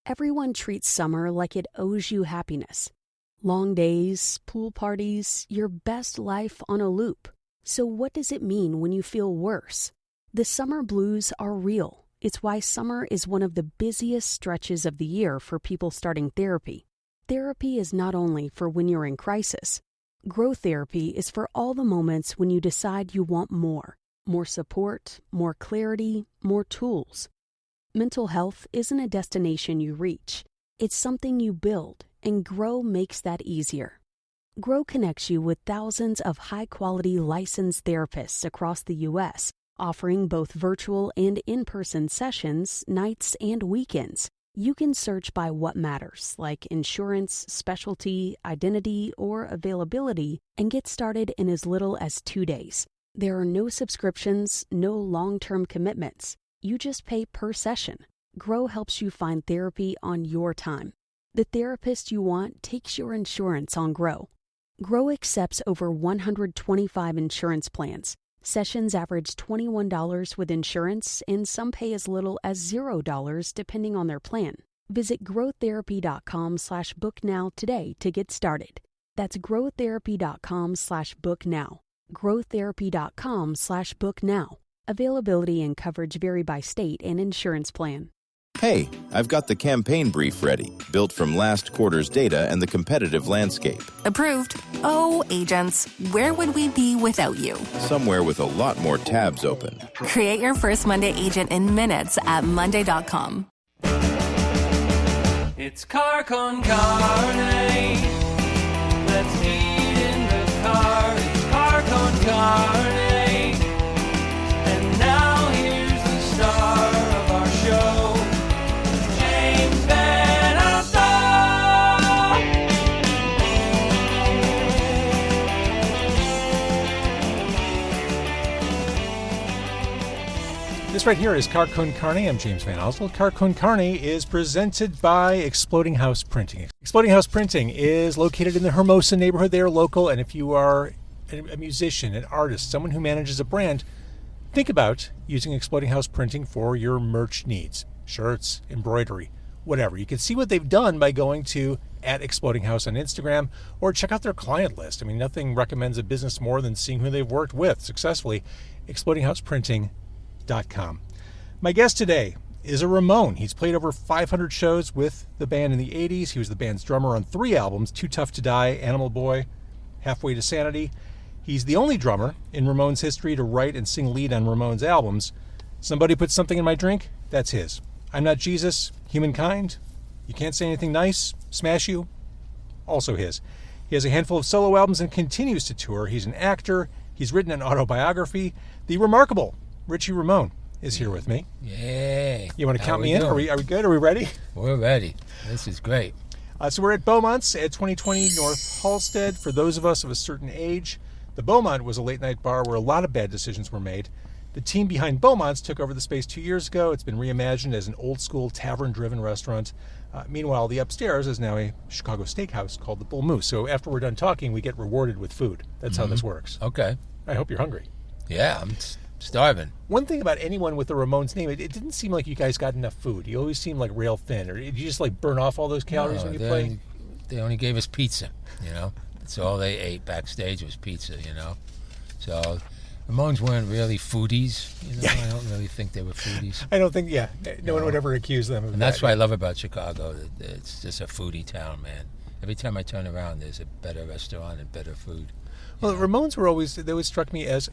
Everyone treats summer like it owes you happiness. Long days, pool parties, your best life on a loop. So what does it mean when you feel worse? The summer blues are real. It's why summer is one of the busiest stretches of the year for people starting therapy. Therapy is not only for when you're in crisis. Grow therapy is for all the moments when you decide you want more. More support, more clarity, more tools. Mental health isn't a destination you reach. It's something you build, and Grow makes that easier. Grow connects you with thousands of high-quality licensed therapists across the U.S., offering both virtual and in-person sessions, nights and weekends. You can search by what matters, like insurance, specialty, identity, or availability, and get started in as little as 2 days. There are no subscriptions, no long-term commitments. You just pay per session. Grow helps you find therapy on your time. The therapist you want takes your insurance on Grow. Grow accepts over 125 insurance plans. Sessions average $21 with insurance, and some pay as little as $0 depending on their plan. Visit growtherapy.com/book now today to get started. That's growtherapy.com/book now. growtherapy.com/book now. Availability and coverage vary by state and insurance plan. Hey, I've got the campaign brief ready, built from last quarter's data and the competitive landscape. Approved. Oh, agents, where would we be without you? Somewhere with a lot more tabs open. Create your first Monday agent in minutes at monday.com. It's car con carne. Let's eat in the car. It's car con carne. And now here's the star of our show, James Van Alstyne. This right here is Car Con Carne. I'm James Van Alstyne. Car Con Carne is presented by Exploding House Printing. Exploding House Printing is located in the Hermosa neighborhood. They are local, and if you are a musician, an artist, someone who manages a brand, think about using Exploding House Printing for your merch needs. Shirts, embroidery, whatever. You can see what they've done by going to @ExplodingHouse on Instagram or check out their client list. I mean, nothing recommends a business more than seeing who they've worked with successfully. ExplodingHousePrinting.com. My guest today is a Ramone. He's played over 500 shows with the band in the 80s. He was the band's drummer on 3 albums, Too Tough to Die, Animal Boy, Halfway to Sanity. He's the only drummer in Ramones history to write and sing lead on Ramones albums. Somebody put something in my drink, that's his. I'm Not Jesus, Humankind, You Can't Say Anything Nice, Smash You, also his. He has a handful of solo albums and continues to tour. He's an actor. He's written an autobiography. The remarkable Richie Ramone is here with me. Yeah. You want to count me in? Are we good? Are we ready? We're ready. This is great. So we're at Beaumont's at 2020 North Halsted. For those of us of a certain age, the Beaumont was a late-night bar where a lot of bad decisions were made. The team behind Beaumont's took over the space 2 years ago. It's been reimagined as an old-school, tavern-driven restaurant. Meanwhile, the upstairs is now a Chicago steakhouse called the Bull Moose. So after we're done talking, we get rewarded with food. That's how this works. Okay. I hope you're hungry. Yeah, I'm starving. One thing about anyone with the Ramones name, it didn't seem like you guys got enough food. You always seemed like rail thin. Or did you just like burn off all those calories when you play? They only gave us pizza, you know. That's all they ate backstage was pizza, you know. So Ramones weren't really foodies, you know. I don't really think they were foodies. I don't think, no one would ever accuse them of that. And that's what I love about Chicago. That it's just a foodie town, man. Every time I turn around, there's a better restaurant and better food. Well, the Ramones they always struck me as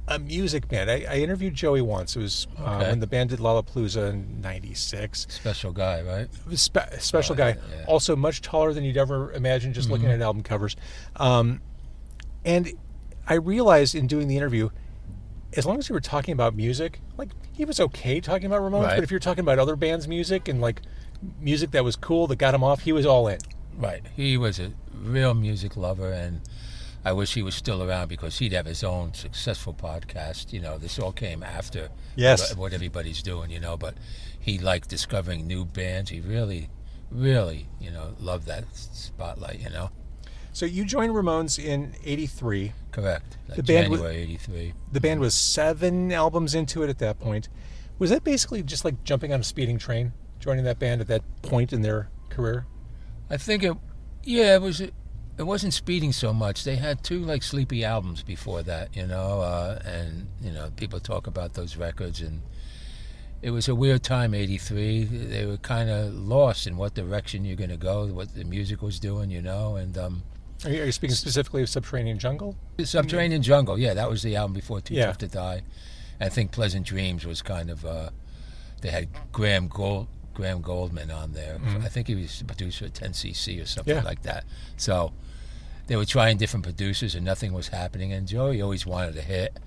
a music band. I interviewed Joey once. It was when the band did Lollapalooza in '96. Special guy, right? Special guy. Yeah. Also much taller than you'd ever imagine just looking at album covers. And I realized in doing the interview, as long as you were talking about music, like he was okay talking about Ramones, right. But if you're talking about other bands' music and like music that was cool that got him off, he was all in. Right. He was a real music lover, and I wish he was still around because he'd have his own successful podcast. You know, this all came after what everybody's doing, you know, but he liked discovering new bands. He really, really, you know, loved that spotlight, you know. So you joined Ramones in '83. Correct. The band January '83. The band was 7 albums into it at that point. Was that basically just like jumping on a speeding train? joining that band at that point in their career? I think it wasn't speeding so much. They had 2 like sleepy albums before that, and people talk about those records, and it was a weird time. '83, they were kind of lost in what direction you're going to go, what the music was doing, and Are you speaking specifically of Subterranean Jungle? Subterranean Jungle, yeah, that was the album before Too Tough to Die. And I think Pleasant Dreams was kind of they had Graham Goldman on there. I think he was the producer at 10cc or something like that. So they were trying different producers and nothing was happening. And Joey always wanted a hit.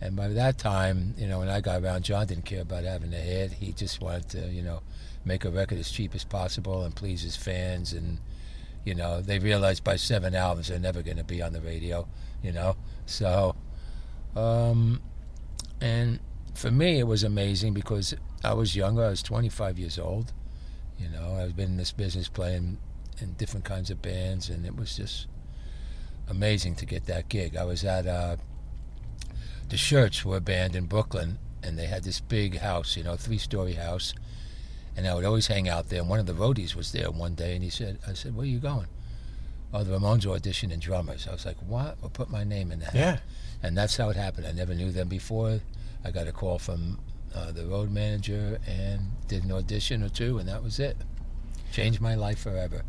And by that time, when I got around, John didn't care about having a hit. He just wanted to, make a record as cheap as possible and please his fans. And, they realized by 7 albums they're never going to be on the radio, So, and for me it was amazing because I was younger. I was 25 years old. I've been in this business playing in different kinds of bands, and it was just amazing to get that gig. I was at the Shirts were a band in Brooklyn, and they had this big house, 3-story house, and I would always hang out there. And one of the roadies was there one day, and I said, where are you going? Oh, the Ramones are auditioning drummers. I was like, what? Well, put my name in the hat. Yeah. And that's how it happened. I never knew them before. I got a call from the road manager and did an audition or 2, and that was it. Changed my life forever.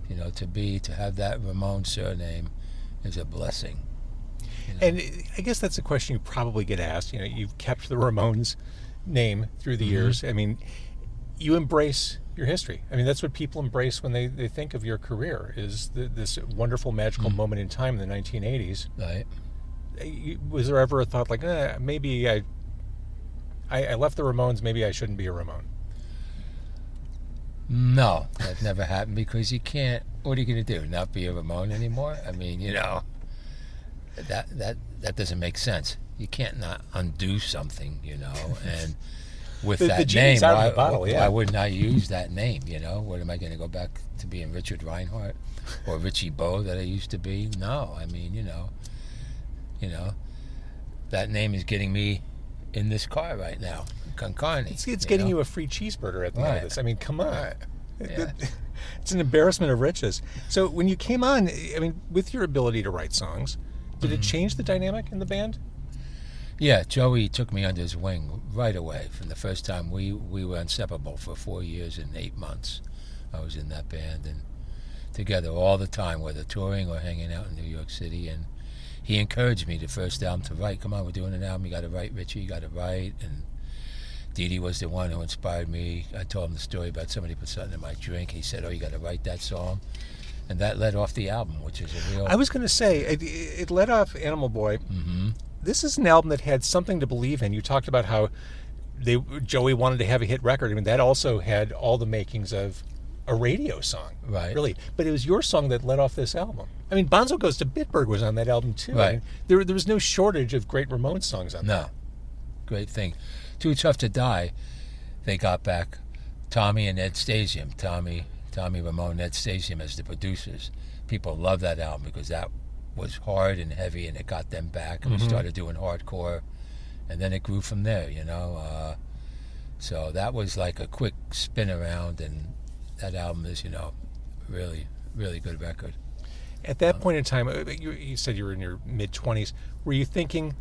To have that Ramone surname is a blessing. And I guess that's a question you probably get asked. You've kept the Ramones name through the years. I mean, you embrace your history. I mean, that's what people embrace when they think of your career, is this wonderful, magical moment in time in the 1980s. Right. Was there ever a thought like, maybe I left the Ramones, maybe I shouldn't be a Ramone? No, that never happened because you can't. What are you going to do? Not be a Ramone anymore? I mean, that doesn't make sense. You can't not undo something, and with that name, why wouldn't I use that name, What am I going to go back to being Richard Reinhardt or Richie Bowe that I used to be? No, I mean, that name is getting me in this car right now, Concarne. It's getting you a free cheeseburger at the end of this. I mean, come on. Right. Yeah. It's an embarrassment of riches. So when you came on, I mean, with your ability to write songs, did it change the dynamic in the band? Yeah, Joey took me under his wing right away. From the first time we were inseparable for 4 years and 8 months. I was in that band and together all the time, whether touring or hanging out in New York City. And he encouraged me the first album to write. Come on, we're doing an album. You got to write, Richie. You got to write. And Dee Dee was the one who inspired me. I told him the story about somebody put something in my drink. He said, "Oh, you got to write that song." And that led off the album, which is a real... I was going to say, it led off Animal Boy. Mm-hmm. This is an album that had something to believe in. You talked about how Joey wanted to have a hit record. I mean, that also had all the makings of a radio song. Right. Really. But it was your song that led off this album. I mean, Bonzo Goes to Bitburg was on that album, too. Right. I mean, there was no shortage of great Ramones songs on that. No. Great thing. Too Tough to Die, they got back Tommy and Ed Stasium. Tommy Ramone, Ed Stasium as the producers. People love that album because that was hard and heavy, and it got them back. And we started doing hardcore, and then it grew from there, So that was like a quick spin around, and that album is, really, really good record. At that point in time, you said you were in your mid-20s. Were you thinking,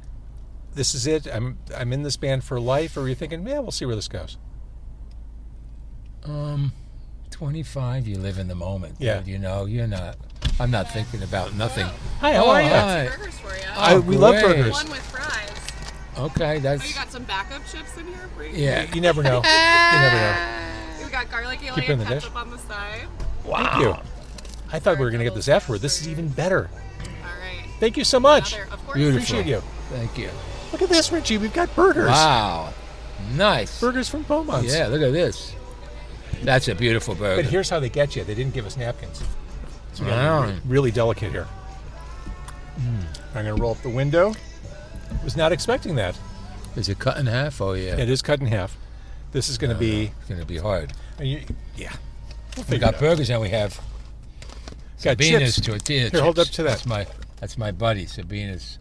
this is it, I'm in this band for life, or were you thinking, yeah, we'll see where this goes? 25, you live in the moment. Yeah. I'm not thinking about nothing. Hi, how are you? Hi. Burgers for you. We love burgers. One with fries. Okay, that's... Oh, you got some backup chips in here for you? Yeah, you never know. You never know. We got garlic Keep it aioli in the and dish. ketchup on the side. Wow. Thank you. I thought we were going to get this afterward. This is even better. All right. Thank you so much. Of course. Beautiful. Appreciate you. Thank you. Look at this, Richie. We've got burgers. Wow. Nice. Burgers from Beaumont. Yeah, look at this. That's a beautiful burger. But here's how they get you. They didn't give us napkins. So we Wow. got really delicate here. I'm going to roll up the window. Was not expecting that. Is it cut in half? Oh, yeah. It is cut in half. This is going to be... It's going to be hard. Yeah. We We'll figure got it out. burgers and we have Got Sabina's chips. tortilla chips. Here, hold up to that. That's my buddy, Sabina's.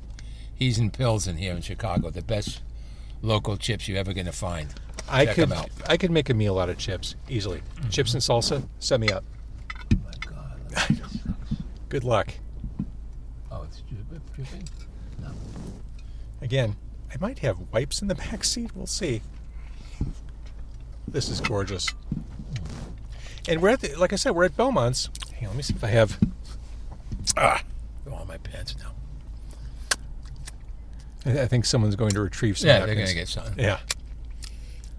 He's in Pilsen here in Chicago. The best local chips you're ever going to find. Check them out. I could make a meal out of chips easily. Chips and salsa, set me up. Oh my God. Good luck. Oh, it's dripping? No. Again, I might have wipes in the back seat. We'll see. This is gorgeous. And we're at like I said, we're at Beaumont's. Hang on, let me see if I have. Go on my pants now. I think someone's going to retrieve some. Yeah, napkins. they're going to get something. Yeah.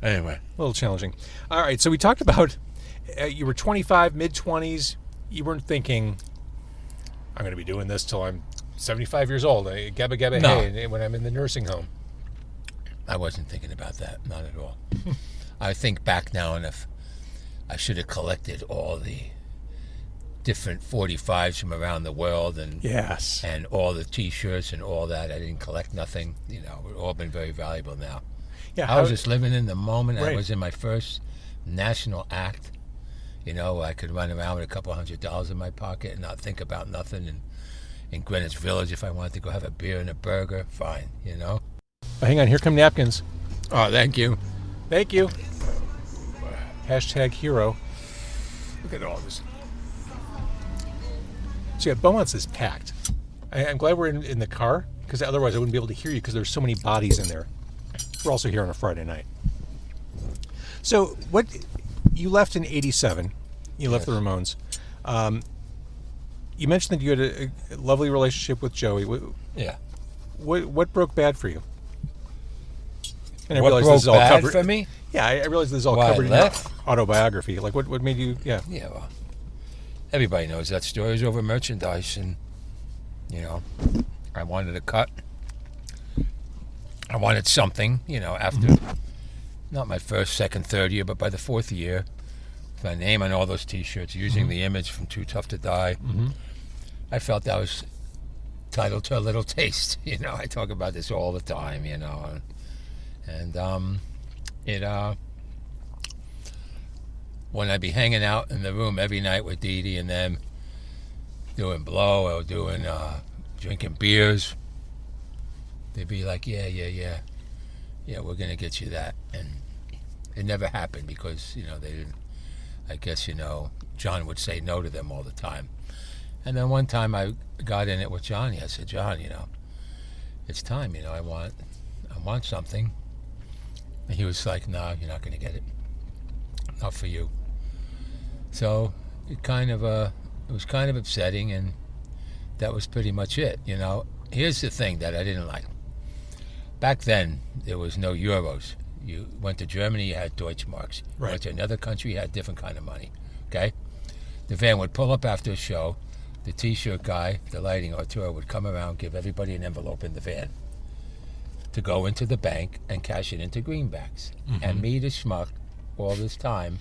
Anyway. A little challenging. All right, so we talked about you were 25, mid-20s. You weren't thinking, I'm going to be doing this till I'm 75 years old. Gabba gabba No. hey, when I'm in the nursing home. I wasn't thinking about that, not at all. I think back now, and if I should have collected all the different 45s from around the world and Yes. and all the T-shirts and all that. I didn't collect nothing. It's all been very valuable now. Yeah, I was just living in the moment. Right. I was in my first national act. I could run around with $200 in my pocket and not think about nothing. And in Greenwich Village, if I wanted to go have a beer and a burger, fine. Oh, hang on, here come napkins. Oh, thank you. Thank you. Hashtag hero. Look at all this. So yeah, Beaumont's is packed. I'm glad we're in the car, because otherwise I wouldn't be able to hear you because there's so many bodies in there. We're also here on a Friday night. So you left in 87. You left the Ramones. You mentioned that you had a lovely relationship with Joey. Yeah. What broke bad for you? And I What realize broke this is all bad covered for me? Yeah, I realize this is all Why I covered in your left? autobiography. Like what made you? Yeah. Yeah, well, everybody knows that story is over merchandise, and I wanted a cut. I wanted something, after not my first, second, third year, but by the fourth year, with my name on all those T-shirts, using the image from Too Tough to Die. I felt I was entitled to a little taste. I talk about this all the time. And when I'd be hanging out in the room every night with Dee Dee and them, doing blow or doing drinking beers, they'd be like, yeah, we're gonna get you that. And it never happened because they didn't. I guess John would say no to them all the time. And then one time I got in it with Johnny. I said, John, it's time. I want something. And he was like, no, you're not going to get it. Not for you. So it was kind of upsetting, and that was pretty much it. Here's the thing that I didn't like. Back then, there was no euros. You went to Germany, you had Deutschmarks. You went to another country, you had different kind of money. Okay? The van would pull up after a show. The T-shirt guy, the lighting auteur, would come around, give everybody an envelope in the van to go into the bank and cash it into greenbacks. And me, the schmuck, all this time,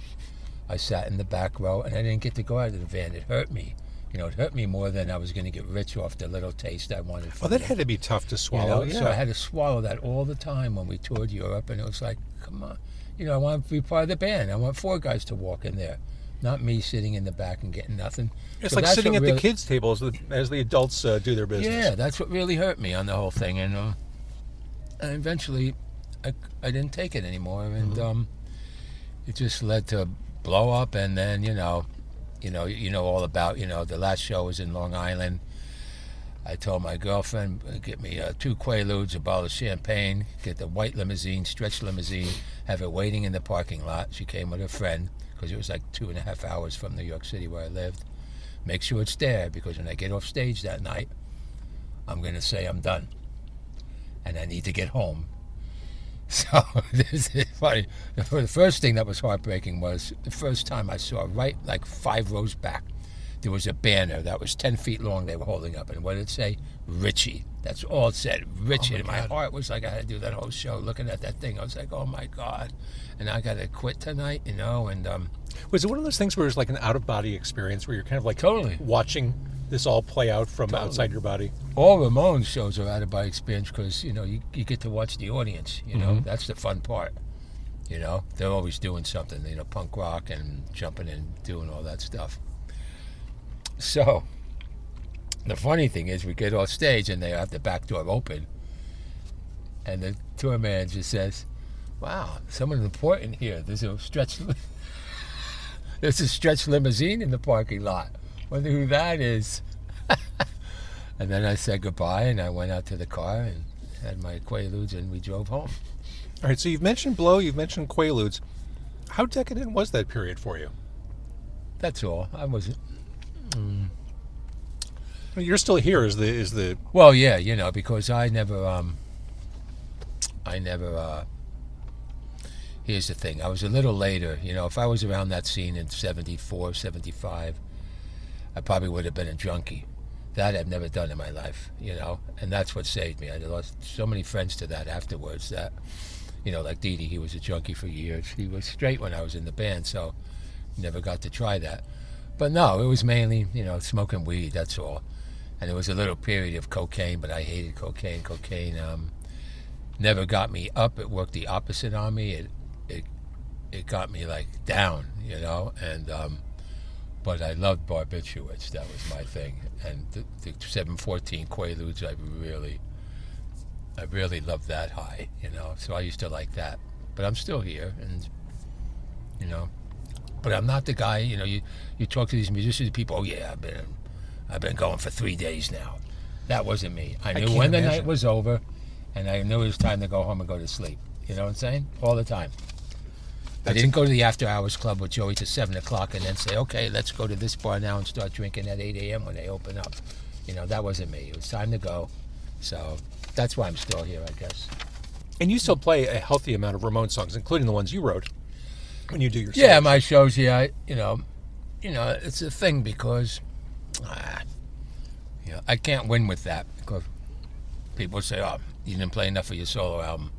I sat in the back row, and I didn't get to go out of the van. It hurt me. It hurt me more than I was going to get rich off the little taste I wanted. Well, that had to be tough to swallow. Yeah. So I had to swallow that all the time when we toured Europe, and it was like, come on. I want to be part of the band. I want four guys to walk in there, not me sitting in the back and getting nothing. It's like sitting at the kids' table as the adults do their business. Yeah, that's what really hurt me on the whole thing. And eventually, I didn't take it anymore, and it just led to blow up. And then you know all about the last show was in Long Island. I told my girlfriend, get me 2 Quaaludes, a bottle of champagne, get the white limousine, stretch limousine, have it waiting in the parking lot. She came with her friend because it was like 2.5 hours from New York City where I lived. Make sure it's there, because when I get off stage that night, I'm going to say I'm done and I need to get home. So this is funny. The first thing that was heartbreaking was the first time I saw, right like 5 rows back, there was a banner that was 10 feet long they were holding up. And what did it say? Richie. That's all it said, Richie. And my heart was like, I had to do that whole show looking at that thing. I was like, oh my God. And I got to quit tonight, and was it one of those things where it was like an out-of-body experience where you're kind of like totally watching this all play out from outside your body? All Ramones shows are out-of-body experience because, you get to watch the audience, That's the fun part, They're always doing something, punk rock and jumping and doing all that stuff. So the funny thing is we get off stage and they have the back door open, and the tour manager says, wow, someone important here. There's a stretch limousine in the parking lot. Wonder who that is. And then I said goodbye, and I went out to the car and had my Quaaludes, and we drove home. All right, so you've mentioned Blow, you've mentioned Quaaludes. How decadent was that period for you? That's all. I wasn't. Well, you're still here. Is the Well, yeah, because I never. Here's the thing. I was a little later. If I was around that scene in 74, 75, I probably would have been a junkie. That I've never done in my life, and that's what saved me. I lost so many friends to that afterwards that, like Dee Dee, he was a junkie for years. He was straight when I was in the band, so never got to try that. But no, it was mainly, smoking weed, that's all. And there was a little period of cocaine, but I hated cocaine. Cocaine never got me up. It worked the opposite on me. It got me, like, down, and... But I loved barbiturates. That was my thing. And the 714 Quaaludes, I really loved that high, So I used to like that. But I'm still here, and, But I'm not the guy, you talk to these musicians, people, oh, yeah, I've been going for 3 days now. That wasn't me. I knew when the night was over, and I knew it was time to go home and go to sleep. You know what I'm saying? All the time. I didn't go to the after-hours club with Joey to 7 o'clock and then say, okay, let's go to this bar now and start drinking at 8 a.m. when they open up. That wasn't me. It was time to go. So that's why I'm still here, I guess. And you still play a healthy amount of Ramones songs, including the ones you wrote when you do your shows. Yeah, my shows, yeah. It's a thing because I can't win with that because people say, oh, you didn't play enough of your solo album.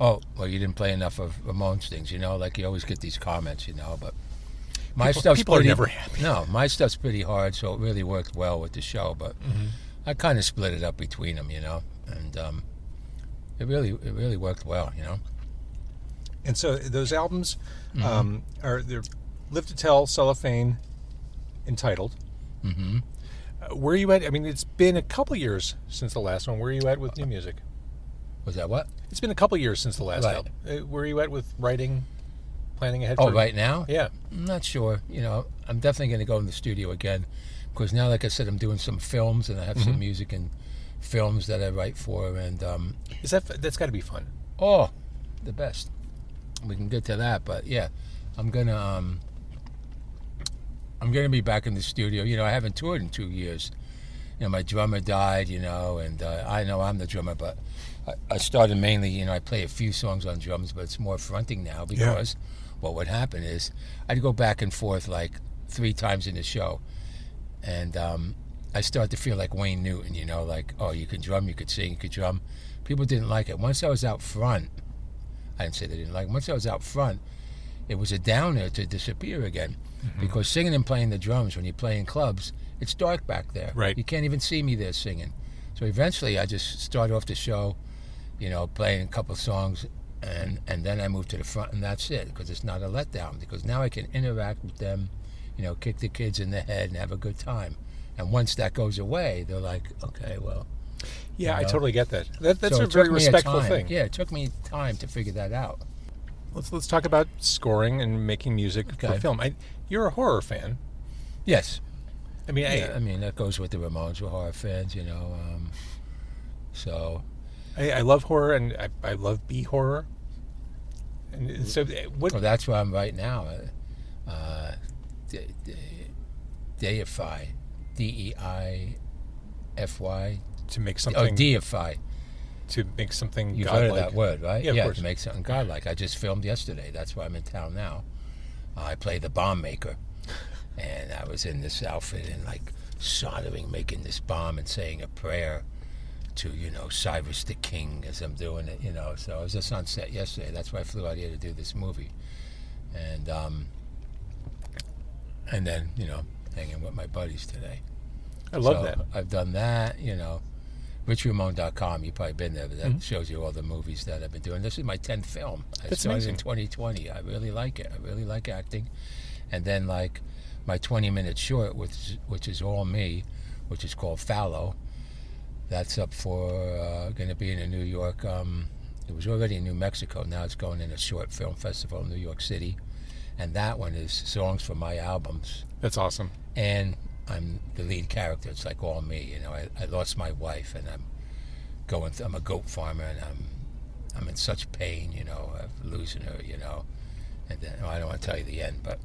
Oh, well, you didn't play enough of Ramones things, like you always get these comments, but my stuff's people are never happy. No, my stuff's pretty hard, so it really worked well with the show, but I kind of split it up between them, and it really worked well, And so those albums they're Live to Tell, Cellophane, Entitled. Mm-hmm. Where are you at? I mean, it's been a couple years since the last one. Where are you at with new music? Was that what? It's been a couple years since the last album. Where are you at with writing, planning ahead? Right now? Yeah. I'm not sure. I'm definitely going to go in the studio again because now, like I said, I'm doing some films and I have some music and films that I write for. And that's got to be fun? Oh, the best. We can get to that, but yeah, I'm gonna be back in the studio. I haven't toured in 2 years. My drummer died, and I know I'm the drummer, but I started mainly, I play a few songs on drums, but it's more fronting now because what would happen is I'd go back and forth like 3 times in the show, and I start to feel like Wayne Newton, like, oh, you can drum, you could sing, you could drum. People didn't like it. Once I was out front, I didn't say they didn't like it. Once I was out front, it was a downer to disappear again because singing and playing the drums when you play in clubs, it's dark back there. Right. You can't even see me there singing. So eventually I just start off the show, playing a couple songs, and then I move to the front, and that's it, because it's not a letdown, because now I can interact with them, kick the kids in the head and have a good time. And once that goes away, they're like, okay, well. Yeah, I totally get that. That's a very respectful thing. Yeah, it took me time to figure that out. Let's talk about scoring and making music for film. You're a horror fan. Yes. I mean, that goes with the Ramones. We're horror fans, so. I love horror, and I love B horror. And so, what? Well, that's where I'm right now. Deify, Deify. To make something. Oh, deify. To make something. You've godlike. heard of that word, right? Yeah, of course. To make something godlike. I just filmed yesterday. That's why I'm in town now. I play the bomb maker. And I was in this outfit and like soldering, making this bomb and saying a prayer to, Cyrus the King as I'm doing it, So I was just on set yesterday. That's why I flew out here to do this movie. And then, hanging with my buddies today. I love that. I've done that, RichieRamone.com, you've probably been there, but that shows you all the movies that I've been doing. This is my 10th film. I started in 2020. I really like it. I really like acting. And then, like, my 20-minute short, which is all me, which is called Fallow. That's up for going to be in a New York It was already in New Mexico. Now it's going in a short film festival in New York City. And that one is songs from my albums. That's awesome. And I'm the lead character. It's like all me. I lost my wife, and I'm a goat farmer, and I'm in such pain, of losing her, And then, I don't want to tell you the end, but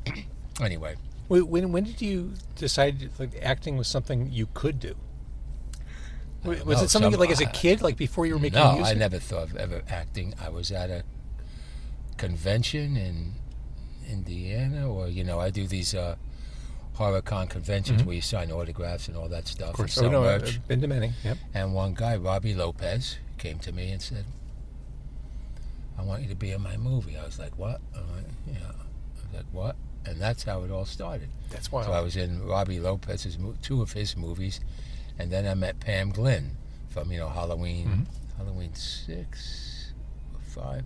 anyway. When did you decide acting was something you could do? Was it something as a kid, before you were making music? No, I never thought of ever acting. I was at a convention in Indiana, or I do these HorrorCon conventions where you sign autographs and all that stuff. Of course, and sell merch. I've been to many. Yep. And one guy, Robbie Lopez, came to me and said, "I want you to be in my movie." I was like, "What?" I was like, "What?" And that's how it all started. That's wild. So I was in Robbie Lopez's two of his movies, and then I met Pam Glynn from Halloween 6 or 5.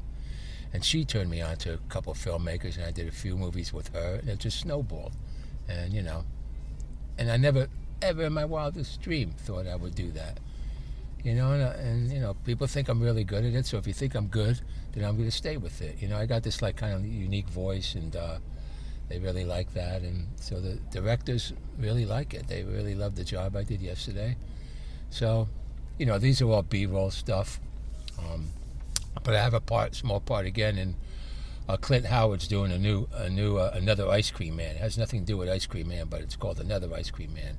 And she turned me on to a couple of filmmakers, and I did a few movies with her, and it just snowballed. And, and I never, ever in my wildest dream thought I would do that. And people think I'm really good at it, so if you think I'm good, then I'm going to stay with it. I got this, kind of unique voice, and they really like that. And so the directors really like it. They really love the job I did yesterday. So, these are all B-roll stuff. But I have a small part again in Clint Howard's doing another Ice Cream Man. It has nothing to do with Ice Cream Man, but it's called Another Ice Cream Man.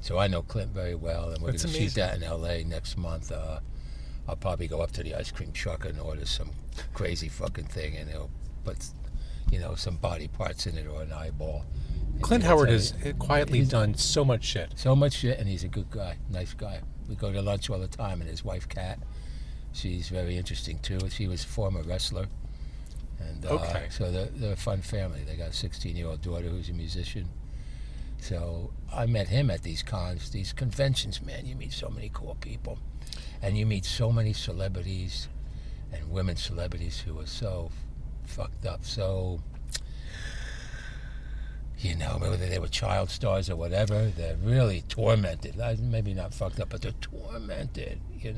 So I know Clint very well, and we're going to shoot that in L.A. next month. I'll probably go up to the ice cream truck and order some crazy fucking thing, and he'll put, some body parts in it or an eyeball. Clint Howard has quietly done so much shit. So much shit, and he's a good guy, nice guy. We go to lunch all the time, and his wife, Kat, she's very interesting, too. She was a former wrestler. And so they're a fun family. They got a 16-year-old daughter who's a musician. So I met him at these cons, these conventions, man. You meet so many cool people. And you meet so many celebrities and women celebrities who are so fucked up, so, whether they were child stars or whatever, they're really tormented. Maybe not fucked up, but they're tormented, Yeah,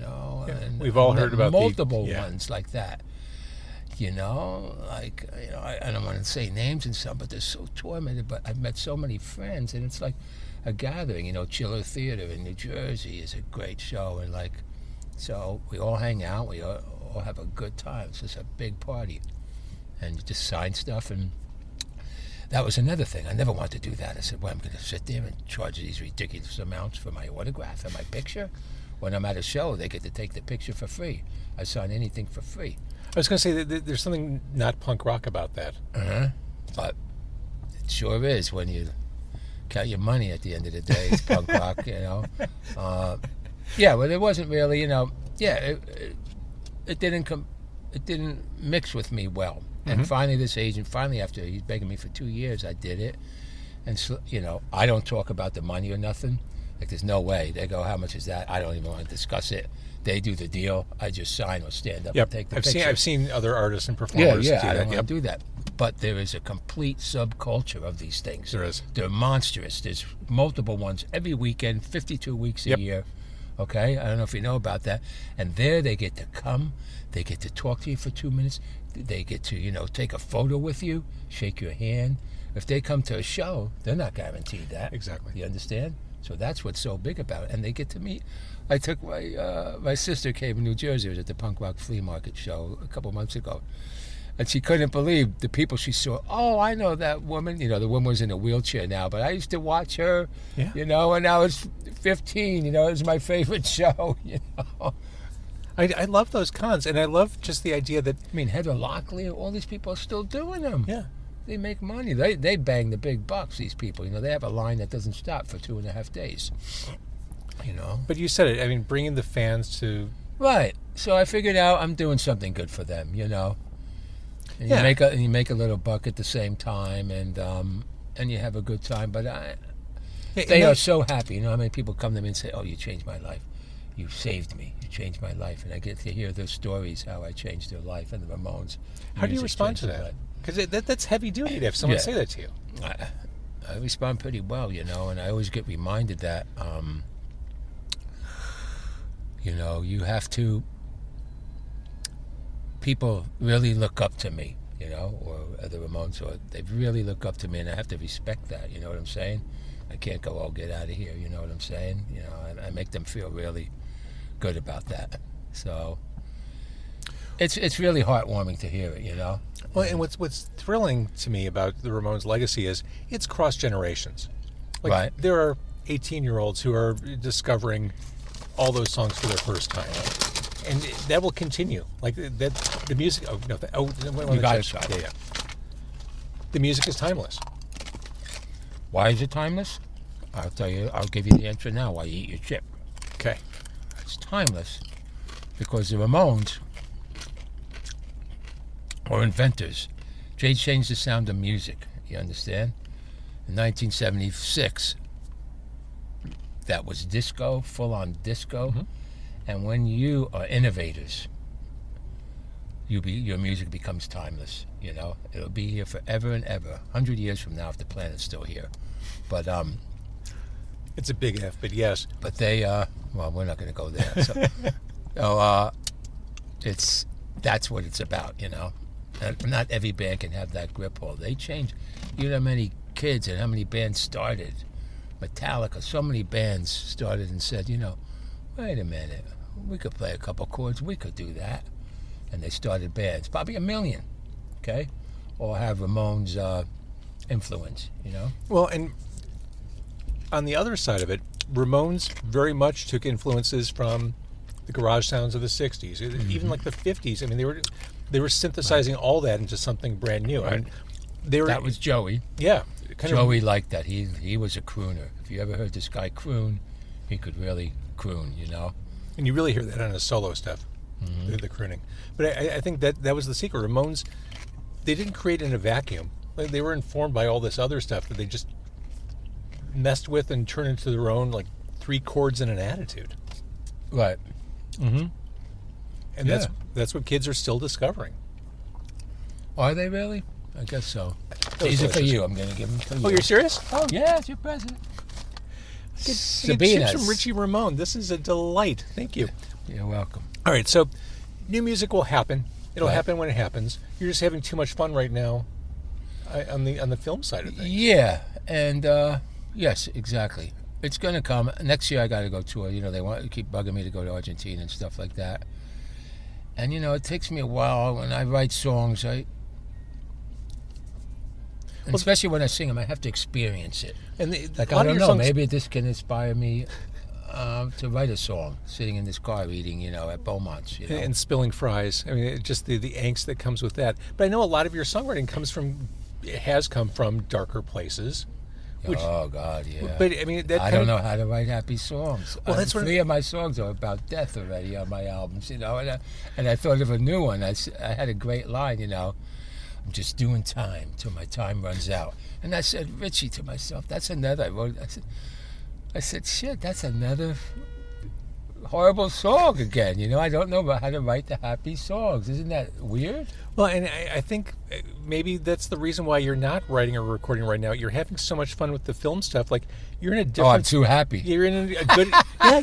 and we've all heard about multiple ones like that. I don't want to say names and stuff, but they're so tormented. But I've met so many friends, and it's like a gathering. Chiller Theater in New Jersey is a great show, and so we all hang out, we all have a good time. It's just a big party, and you just sign stuff. And that was another thing. I never wanted to do that. I said, well, I'm going to sit there and charge these ridiculous amounts for my autograph and my picture. When I'm at a show, they get to take the picture for free. I sign anything for free. I was going to say that there's something not punk rock about that. But it sure is when you count your money at the end of the day. It's punk rock, Yeah, well, it wasn't really, it didn't mix with me well. And finally, this agent, after he's begging me for 2 years, I did it. And so, I don't talk about the money or nothing. There's no way. They go, how much is that? I don't even want to discuss it. They do the deal. I just sign or stand up and take the picture. I've seen other artists and performers do that. I don't want to do that. But there is a complete subculture of these things. There is. They're monstrous. There's multiple ones every weekend, 52 weeks a year. Okay? I don't know if you know about that. And there they get to come. They get to talk to you for 2 minutes. They get to, take a photo with you, shake your hand. If they come to a show, they're not guaranteed that. Exactly. You understand? So that's what's so big about it. And they get to meet. I took my sister came in New Jersey. It was at the punk rock flea market show a couple months ago. And she couldn't believe the people she saw. Oh, I know that woman. The woman was in a wheelchair now, but I used to watch her, when I was 15. It was my favorite show, I love those cons, and I love just the idea that... Heather Locklear, all these people are still doing them. Yeah. They make money. They bang the big bucks, these people. They have a line that doesn't stop for 2.5 days. But you said it. Bringing the fans to... Right. So I figured out I'm doing something good for them, And you make a little buck at the same time, and you have a good time. But they are so happy. How many people come to me and say, "Oh, you changed my life. You saved me. You changed my life." And I get to hear their stories, how I changed their life, and the Ramones. How do you respond to that? Because that's heavy duty to have someone say that to you. I respond pretty well, and I always get reminded that, you have to people really look up to me, you know, or the Ramones, or they really look up to me, and I have to respect that, you know what I'm saying? I can't go, oh, get out of here, you know what I'm saying? You know, I make them feel really good about that. So it's really heartwarming to hear it, you know? Well, and what's thrilling to me about the Ramones' legacy is it's cross generations. Like, right. There are 18-year-olds who are discovering all those songs for their first time, and that will continue. Like that, the music. Oh no! You got it. Yeah. The music is timeless. Why is it timeless? I'll tell you. I'll give you the answer now. While you eat your chip. Okay. It's timeless because the Ramones were inventors. They changed the sound of music. You understand? In 1976, that was disco, full-on disco. Mm-hmm. And when you are innovators, your music becomes timeless. You know, it'll be here forever and ever. 100 years from now, if the planet's still here. But it's a big F, but yes. But they, well, we're not going to go there. So, that's what it's about. You know, and not every band can have that grip hold. They change. You know how many kids and how many bands started. Metallica, so many bands started and said, you know, wait a minute, we could play a couple chords, we could do that. And they started bands, probably 1 million, okay? Or have Ramones influence, you know? Well, and on the other side of it, Ramones very much took influences from the garage sounds of the 60s, mm-hmm. even like the 50s. I mean, they were synthesizing all that into something brand new. Right. I mean, that was Joey. Yeah. Joey liked that. He was a crooner. If you ever heard this guy croon, he could really croon, you know? And you really hear that on his solo stuff, mm-hmm. the crooning. But I think that was the secret. Ramones, they didn't create in a vacuum. Like, they were informed by all this other stuff that they just messed with and turned into their own, like, 3 chords and an attitude. Right. Mm-hmm. And that's what kids are still discovering. Are they really? I guess so. These are for you. I'm going to give them to you. Oh, you're serious? Oh, yeah, it's your present. Get chips from Richie Ramone. This is a delight. Thank you. You're welcome. All right, so new music will happen. It'll happen when it happens. You're just having too much fun right now on the film side of things. Yeah, and yes, exactly. It's going to come. Next year I got to go tour. You know, they want to keep bugging me to go to Argentina and stuff like that. And, you know, it takes me a while when I write songs. Especially when I sing them, I have to experience it. And I don't know, maybe this can inspire me to write a song, sitting in this car eating, you know, at Beaumont. You know? And spilling fries. I mean, just the angst that comes with that. But I know a lot of your songwriting has come from darker places. Oh, God, yeah. But, I mean, I don't know how to write happy songs. Well, that's 3 of my songs are about death already on my albums, you know. And I thought of a new one. I had a great line, you know. I'm just doing time till my time runs out. And I said, Richie, to myself, that's another. I said, shit, that's another horrible song again. You know, I don't know about how to write the happy songs. Isn't that weird? Well, and I think maybe that's the reason why you're not writing or recording right now. You're having so much fun with the film stuff. Like, you're in a different... Oh, I'm too happy. You're in a good...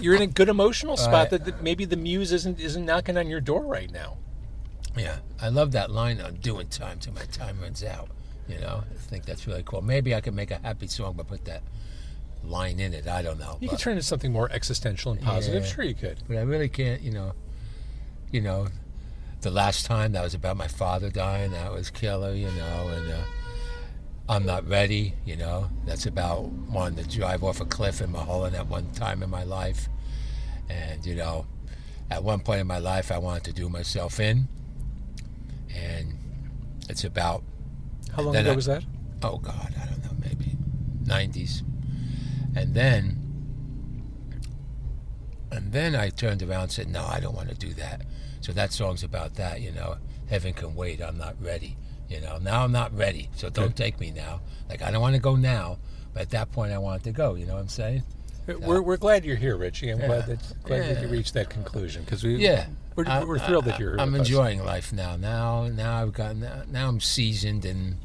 you're in a good emotional spot that maybe the muse isn't knocking on your door right now. Yeah, I love that line on doing time till my time runs out. You know, I think that's really cool. Maybe I could make a happy song but put that line in it. I don't know. You could turn it into something more existential and positive. Yeah, sure you could. But I really can't, you know, the last time that was about my father dying, that was killer, you know, and I'm not ready, you know. That's about wanting to drive off a cliff in Mulholland at one time in my life. And, you know, at one point in my life I wanted to do myself in. And it's about... How long ago was that? Oh, God, I don't know, maybe 90s. And then I turned around and said, no, I don't want to do that. So that song's about that, you know. Heaven can wait, I'm not ready. You know, now I'm not ready, so don't take me now. Like, I don't want to go now, but at that point I wanted to go, you know what I'm saying? We're glad you're here, Richie. I'm glad that you reached that conclusion, because we're thrilled that you're here. I'm enjoying life now. Now I'm seasoned, and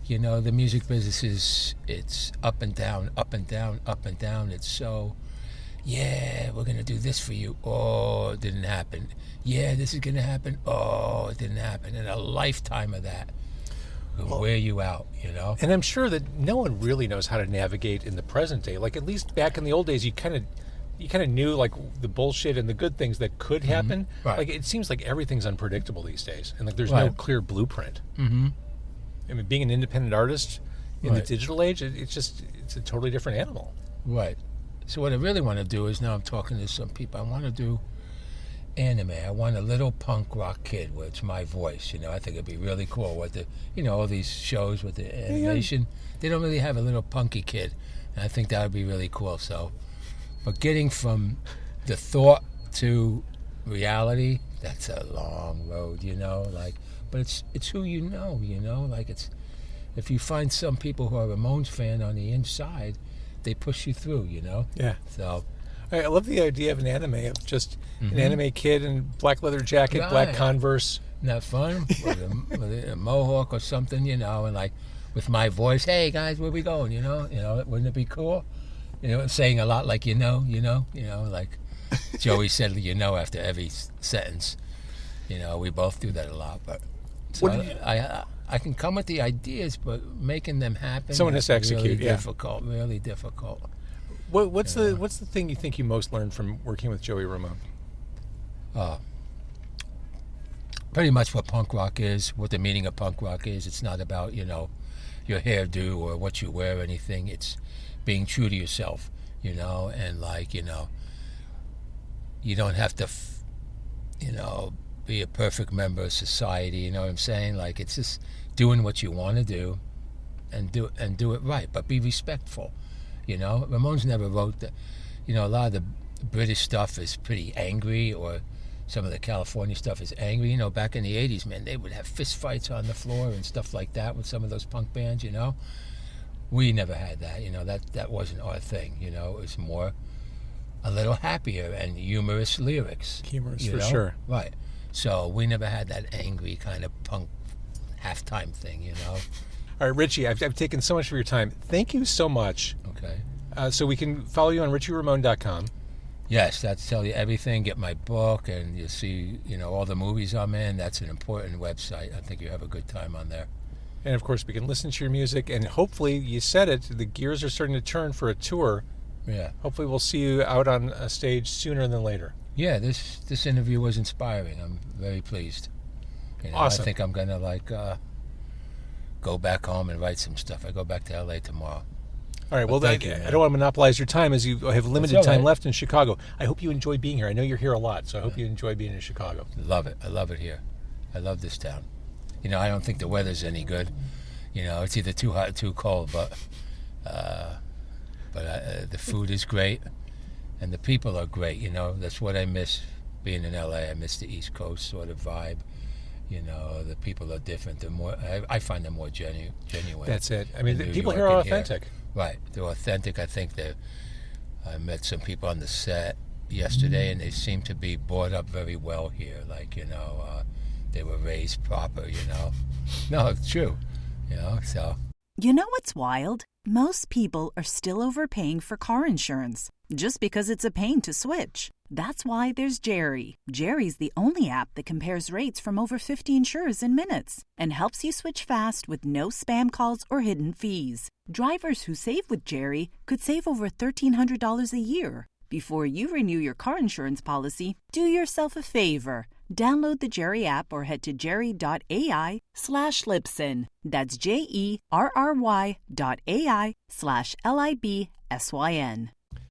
you know the music business it's up and down, up and down, up and down. It's so yeah, we're going to do this for you. Oh, it didn't happen. Yeah, this is going to happen. Oh, it didn't happen. And a lifetime of that will wear you out, you know? And I'm sure that no one really knows how to navigate in the present day. Like, at least back in the old days, you kind of knew, like, the bullshit and the good things that could happen. Right. Like, it seems like everything's unpredictable these days. And, like, there's Right. no clear blueprint. Mm-hmm. I mean, being an independent artist in the digital age, it's a totally different animal. Right. So what I really want to do is, now I'm talking to some people, I want to do anime. I want a little punk rock kid where it's my voice, you know. I think it'd be really cool with the, you know, all these shows with the animation. They don't really have a little punky kid. And I think that would be really cool. So, but getting from the thought to reality, that's a long road, you know, like, but it's who you know, like it's, if you find some people who are a Ramones fan on the inside, they push you through, you know? Yeah. So I love the idea of an anime, of just an anime kid in black leather jacket, black Converse. Isn't that fun? with a mohawk or something, you know, and like with my voice, hey guys, where we going, you know, wouldn't it be cool? You know, saying a lot like, you know, like Joey said, you know, after every sentence. You know, we both do that a lot, but so I can come with the ideas, but making them happen, someone has to execute. Really difficult. What's the thing you think you most learned from working with Joey Ramone? Pretty much what punk rock is, what the meaning of punk rock is. It's not about, you know, your hairdo or what you wear or anything. It's being true to yourself, you know, and like, you know, you don't have to, you know, be a perfect member of society, you know what I'm saying? Like, it's just doing what you want to do and do it right, but be respectful, you know? Ramones never wrote that, you know, a lot of the British stuff is pretty angry, or some of the California stuff is angry. You know, back in the 80s, man, they would have fist fights on the floor and stuff like that with some of those punk bands, you know? We never had that, you know, that wasn't our thing, you know? It was more a little happier and humorous lyrics. Humorous, for sure. Right. So we never had that angry kind of punk halftime thing, you know? All right, Richie, I've taken so much of your time. Thank you so much. Okay. So we can follow you on richieramone.com. Yes, that's tell you everything. Get my book, and you see, you know, all the movies I'm in. That's an important website. I think you have a good time on there. And, of course, we can listen to your music, and hopefully, you said it, the gears are starting to turn for a tour. Yeah. Hopefully we'll see you out on a stage sooner than later. Yeah, this interview was inspiring. I'm very pleased. You know, Awesome. I think I'm going to, like, go back home and write some stuff. I go back to L.A. tomorrow. All right, well, thank you, I man. don't want to monopolize your time, as you have limited all time right. left in Chicago. I hope you enjoy being here. I know you're here a lot, so I hope you enjoy being in Chicago. Love it. I love it here. I love this town. You know, I don't think the weather's any good. You know, it's either too hot or too cold, but the food is great, and the people are great. You know, that's what I miss being in LA. I miss the East Coast sort of vibe. You know, the people are different. They're more. I find them more genuine. That's it. I mean, the New people York here are and authentic. Right, they're authentic. I think I met some people on the set yesterday, and they seem to be brought up very well here. Like, you know, they were raised proper. You know, no, it's true. You know, so. You know what's wild? Most people are still overpaying for car insurance just because it's a pain to switch. That's why there's Jerry. Jerry's the only app that compares rates from over 50 insurers in minutes and helps you switch fast with no spam calls or hidden fees. Drivers who save with Jerry could save over $1,300 a year. Before you renew your car insurance policy, do yourself a favor. Download the Jerry app or head to jerry.ai/Libsyn. That's JERRY.ai/LIBSYN.